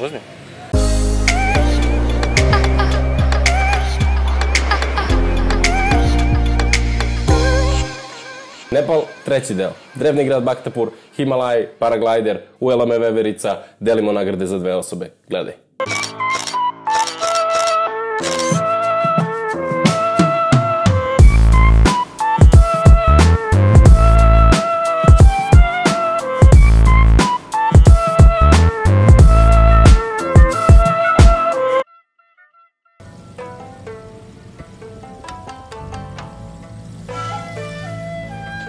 Uzmi. Nepal, treći deo. Drevni grad Bhaktapur, Himalaj, paraglajder, ujela me veverica, delimo nagrade za 2 osobe. Gledaj.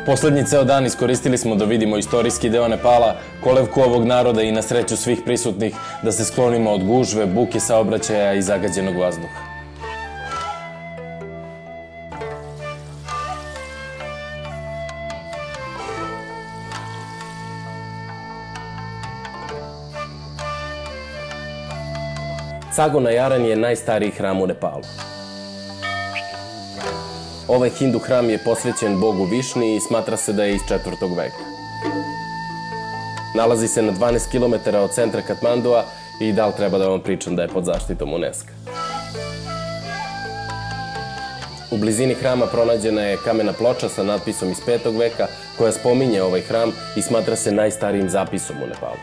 Poslednji ceo dan iskoristili smo da vidimo istorijski deo Nepala, kolevku ovog naroda i na sreću svih prisutnih da se sklonimo od gužve, buke saobraćaja i zagađenog vazduha. Cagonajaran je najstariji hram u Nepalu. Ovaj hindu hram je posvećen bogu Višni i smatra se da je iz 4. veka. Nalazi se na 12 km od centra Katmandua i da li treba da vam pričam da je pod zaštitom UNESCO. U blizini hrama pronađena je kamena ploča sa natpisom iz 5. veka koja spominje ovaj hram i smatra se najstarijim zapisom u Nepalu.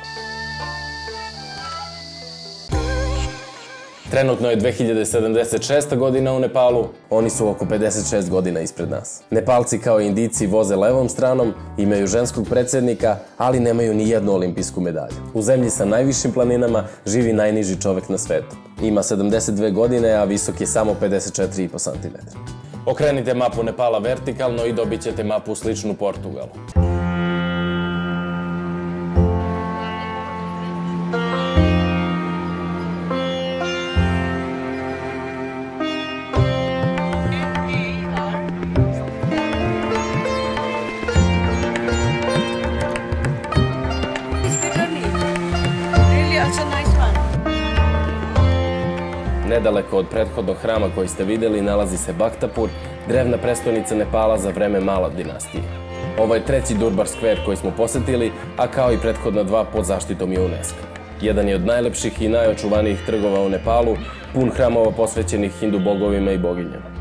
Trenutno je 2076. godina u Nepalu, oni su oko 56 godina ispred nas. Nepalci kao i Indijci voze levom stranom, imaju ženskog predsjednika, ali nemaju ni jednu olimpijsku medalju. U zemlji sa najvišim planinama živi najniži čovek na svetu. Ima 72 godine, a visok je samo 54,5 cm. Okrenite mapu Nepala vertikalno i dobit ćete mapu sličnu Portugalu. Nedaleko od prethodnog hrama koji ste videli nalazi se Bhaktapur, drevna prestonica Nepala za vreme Mala dinastije. Ovo je treći Durbar skver koji smo posetili, a kao i prethodna 2 pod zaštitom UNESCO. Jedan je od najlepših i najočuvanijih trgova u Nepalu, pun hramova posvećenih hindu bogovima i boginjama.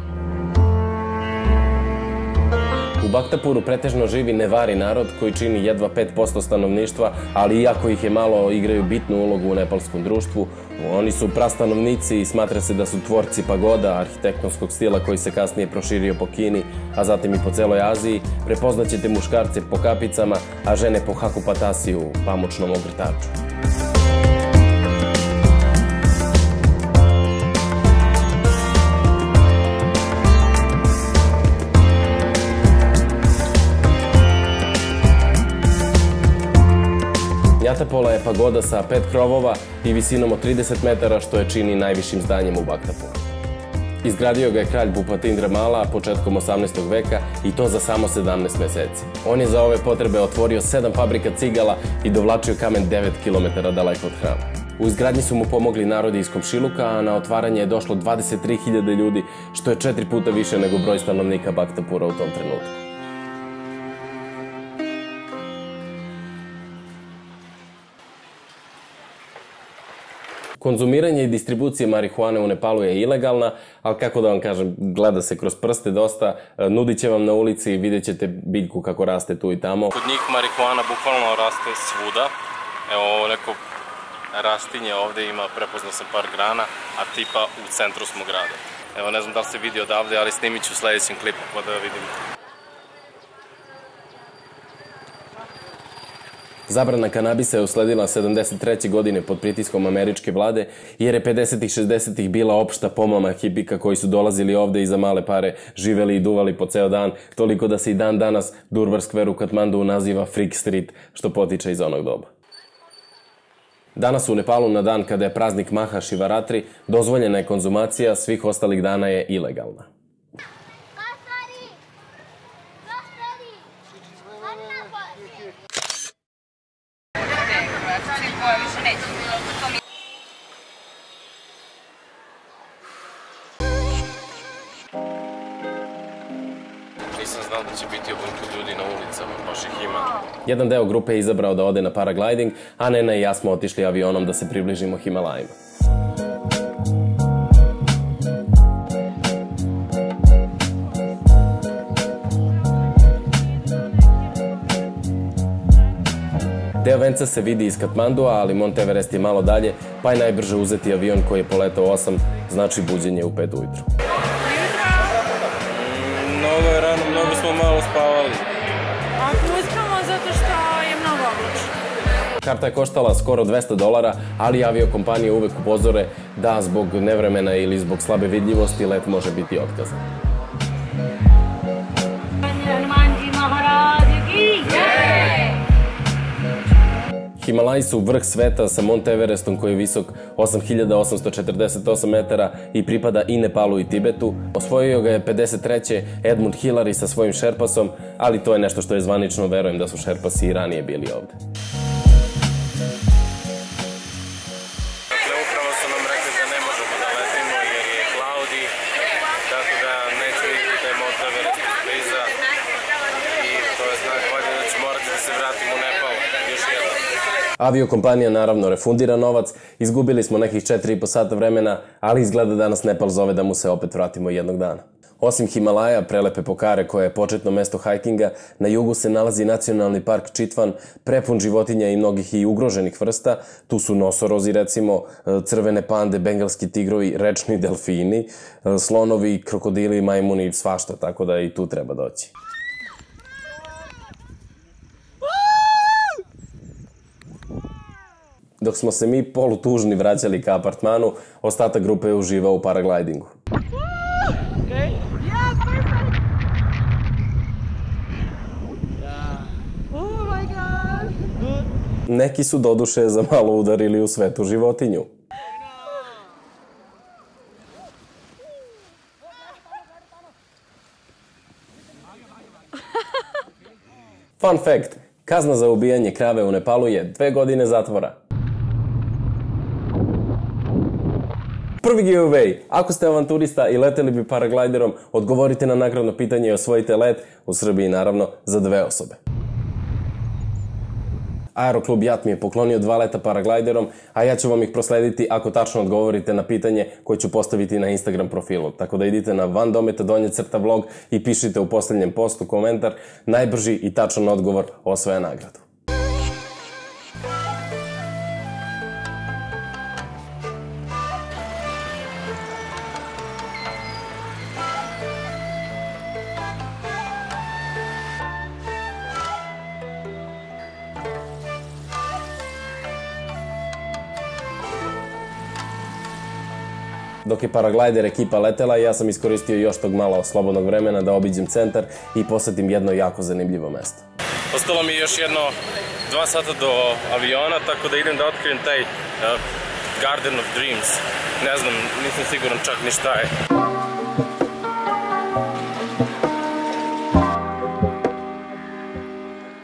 U Bhaktapuru pretežno živi Nevari narod koji čini jedva 5% stanovništva, ali iako ih je malo, igraju bitnu ulogu u nepalskom društvu. Oni su prastanovnici i smatra se da su tvorci pagoda, arhitektonskog stila koji se kasnije proširio po Kini, a zatim i po celoj Aziji. Prepoznaćete muškarce po kapicama, a žene po hakupatasiju, pamučnom ogrtaču. Jatapola je pagoda sa 5 krovova i visinom od 30 metara, što je čini najvišim zdanjem u Bhaktapuru. Izgradio ga je kralj Bhupatindra Mala početkom 18. veka i to za samo 17 meseci. On je za ove potrebe otvorio 7 fabrika cigala i dovlačio kamen 9 km daleko od hrama. U izgradnji su mu pomogli narodi iz komšiluka, a na otvaranje je došlo 23.000 ljudi, što je 4 puta više nego broj stanovnika Bhaktapura u tom trenutku. Konzumiranje i distribucija marihuane u Nepalu je ilegalna, ali kako da vam kažem, gleda se kroz prste dosta, nudit će vam na ulici i vidjet ćete biljku kako raste tu i tamo. Kod njih marihuana bukvalno raste svuda. Evo ovo neko rastinje ovde ima, prepoznao sam par grana, a tipa u centru smo grada. Evo ne znam da li se vidi odavde, ali snimit ću u sledećem klipu pa da vidimo. Zabrana kanabisa je usledila 73. godine pod pritiskom američke vlade, jer je 50. i 60. bila opšta pomama hipika koji su dolazili ovde i za male pare živeli i duvali po ceo dan, toliko da se i dan danas Durbar skver u Katmandu naziva Freak Street, što potiče iz onog doba. Danas u Nepalu, na dan kada je praznik Maha Šivaratri, dozvoljena je konzumacija, svih ostalih dana je ilegalna. Nisam znao da će biti ovoliko ljudi na ulicama, baš ih ima. Jedan deo grupe je izabrao da ode na paragliding, a Nena i ja smo otišli avionom da se približimo Himalajima. Deo venca se vidi iz Katmandua, ali Mont Everest je malo dalje, pa je najbrže uzeti avion koji je poletao 8, znači buđenje u 5 ujutru. Mnogo je rano, mnogo smo malo spavali. Ako uspemo, zato što je mnogo oblačno. Karta je koštala skoro $200, ali aviokompanije uvek upozore da zbog nevremena ili zbog slabe vidljivosti let može biti otkazan. Himalaji su vrh sveta sa Mont Everestom koji je visok 8848 metara i pripada i Nepalu i Tibetu. Osvojio ga je 53. Edmund Hillary sa svojim šerpasom, ali to je nešto što je zvanično, verujem da su šerpasi i ranije bili ovde. Dakle, upravo su nam rekli da ne možemo da letimo jer je cloudy, tako da neće vidjeti da je Mont Everest bliza i to je znak valjda da će morati da se vratimo u Nepal još jednom. Aviokompanija naravno refundira novac, izgubili smo nekih 4,5 sata vremena, ali izgleda da nas Nepal zove da mu se opet vratimo jednog dana. Osim Himalaja, prelepe Pokhare koje je početno mesto hajkinga, na jugu se nalazi nacionalni park Chitwan, prepun životinja i mnogih i ugroženih vrsta. Tu su nosorozi recimo, crvene pande, bengalski tigrovi, rečni delfini, slonovi, krokodili, majmuni, svašta, tako da i tu treba doći. Dok smo se mi polutužni vraćali ka apartmanu, ostatak grupe je uživao u paraglidingu. Neki su doduše za malo udarili u svetu životinju. Fun fact, kazna za ubijanje krave u Nepalu je 2 godine zatvora. Prvi giveaway. Ako ste avanturista i leteli bi paragliderom, odgovorite na nagradno pitanje i osvojite let, u Srbiji naravno, za 2 osobe. Aeroklub Jat mi je poklonio 2 leta paragliderom, a ja ću vam ih proslediti ako tačno odgovorite na pitanje koje ću postaviti na Instagram profilu. Tako da idite na vandometa_vlog i pišite u poslednjem postu komentar, najbrži i tačan odgovor osvaja nagradu. Dok je paraglider ekipa letela, ja sam iskoristio još tog malo slobodnog vremena da obiđem centar i posetim jedno jako zanimljivo mesto. Ostalo mi još jedno 2 sata do aviona, tako da idem da otkrijem taj Garden of Dreams. Ne znam, nisam siguran čak ni šta je.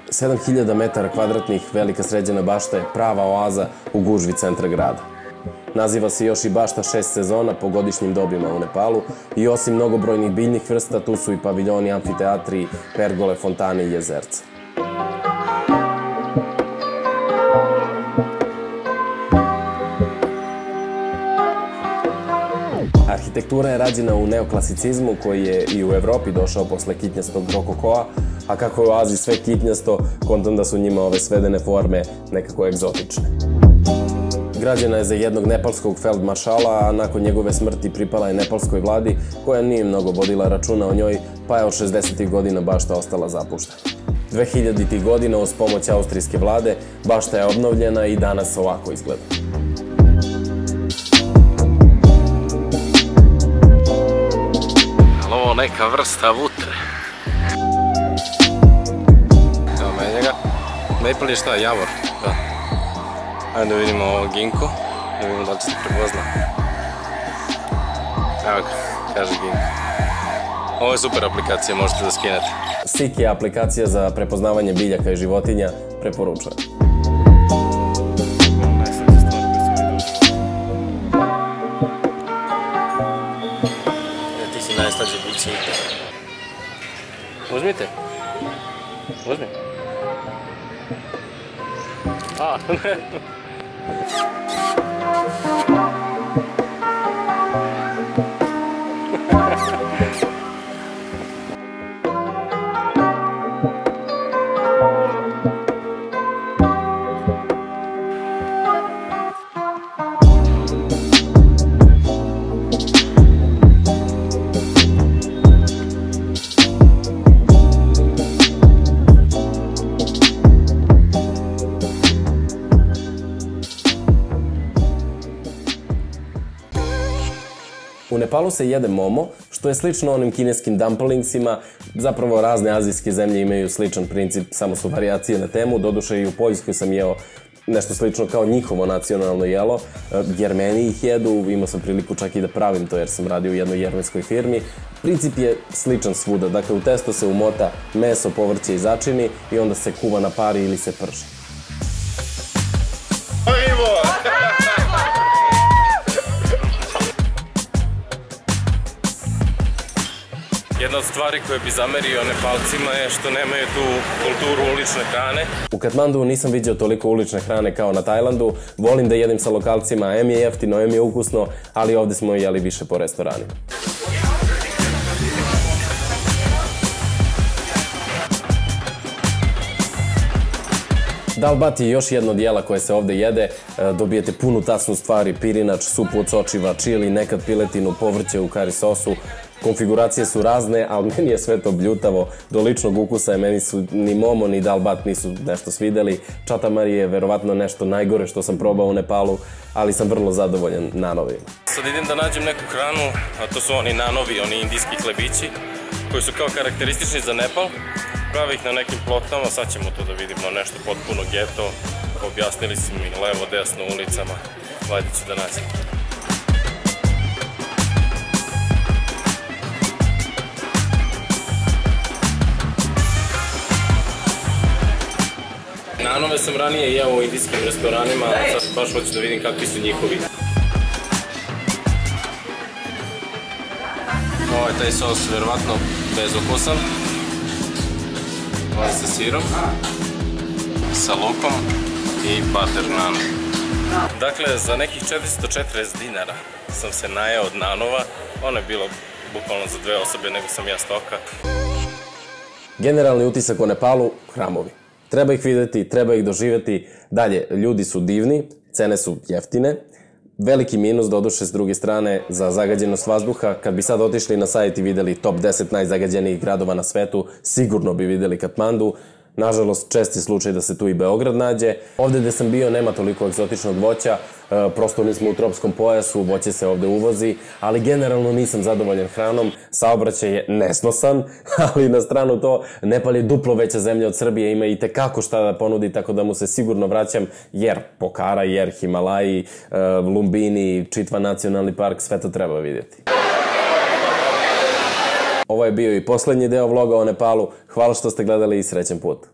...7.000 metara kvadratnih velika sređena bašta je prava oaza u gužvi centra grada. Naziva se još i bašta 6 sezona po godišnjim dobima u Nepalu i osim mnogobrojnih biljnih vrsta, tu su i paviljoni, amfiteatri, pergole, fontane i jezerca. Arhitektura je rađena u neoklasicizmu koji je i u Evropi došao posle kitnjastog rokokoa, a kako je u Aziji sve kitnjasto, kontam da su njima ove svedene forme nekako egzotične. Građena je za jednog nepalskog feldmaršala, a nakon njegove smrti pripala je nepalskoj vladi, koja nije mnogo vodila računa o njoj, pa je od 60. godina bašta ostala zapuštena. 2000. godina uz pomoć austrijske vlade bašta je obnovljena i danas ovako izgleda. Je li ovo neka vrsta vutre? Evo me njega. Maple je šta, javor? Da. Ajde da vidimo ovo ginko, da vidimo da li će se prepozna. Evo ga, kaže ginko. Ovo je super aplikacija, možete da skinete. Seek je aplikacija za prepoznavanje biljaka i životinja, preporučujem. Ti si najslađe biće. Uzmite. Uzmi. A, ne. U Nepalu se jede momo, što je slično onim kineskim dumplingsima, zapravo razne azijske zemlje imaju sličan princip, samo su varijacije na temu, doduše i u Poljskoj sam jeo nešto slično kao njihovo nacionalno jelo, Jermeni ih jedu, imao sam priliku čak i da pravim to jer sam radio u jednoj jermenskoj firmi. Princip je sličan svuda, dakle u testo se umota meso, povrće i začini i onda se kuva na pari ili se prži. Jedna od stvari koje bi zamerio Nepalcima je što nemaju tu kulturu ulične hrane. U Katmandu nisam vidio toliko ulične hrane kao na Tajlandu. Volim da jedem sa lokalcima, em je jeftino, em je ukusno, ali ovde smo jeli više po restoranima. Dal bati je još jedno od jela koje se ovde jede. Dobijete punu tasnu stvari, pirinač, supu od sočiva, čili, nekad piletinu, povrće u kari sosu. Konfiguracije su razne, ali meni je sve to bljutavo. Do ličnog ukusa je meni su ni momo ni dal bat nisu nešto svideli. Chatamari je verovatno nešto najgore što sam probao u Nepalu, ali sam vrlo zadovoljan nanovima. Sad idem da nađem neku hranu, a to su oni nanovi, oni indijski hlebići, koji su kao karakteristični za Nepal. Prave ih na nekim plotama, sad ćemo to da vidimo, nešto potpuno geto. Objasnili su mi levo, desno ulicama, vajde ću da nađem. Nanove sam ranije jeo u indijskim restoranima, a sad baš hoću da vidim kakvi su njihovi. Ovo je taj sos verovatno bezokusan. Ovo je sa sirom, sa lukom i butter nan. Dakle, za nekih 440 dinara sam se najeo od nanova. Ono je bilo bukvalno za 2 osobe, nego sam ja stoka. Generalni utisak o Nepalu, hramovi. Treba ih videti, treba ih doživjeti. Dalje, ljudi su divni, cene su jeftine. Veliki minus, doduše s druge strane, za zagađenost vazduha. Kad bi sad otišli na sajt i videli top 10 najzagađenijih gradova na svetu, sigurno bi videli Katmandu. Nažalost, čest je slučaj da se tu i Beograd nađe. Ovde gde sam bio nema toliko egzotičnog voća, prosto nismo u tropskom pojasu, voće se ovde uvozi, ali generalno nisam zadovoljan hranom, saobraćaj je nesnosan, ali na stranu to, Nepal je duplo veća zemlja od Srbije, ima i tekako šta da ponudi, tako da mu se sigurno vraćam, jer Pokhara, jer Himalaji, Lumbini, Chitwan nacionalni park, sve to treba vidjeti. Ovo je bio i poslednji deo vloga o Nepalu. Hvala što ste gledali i srećan put.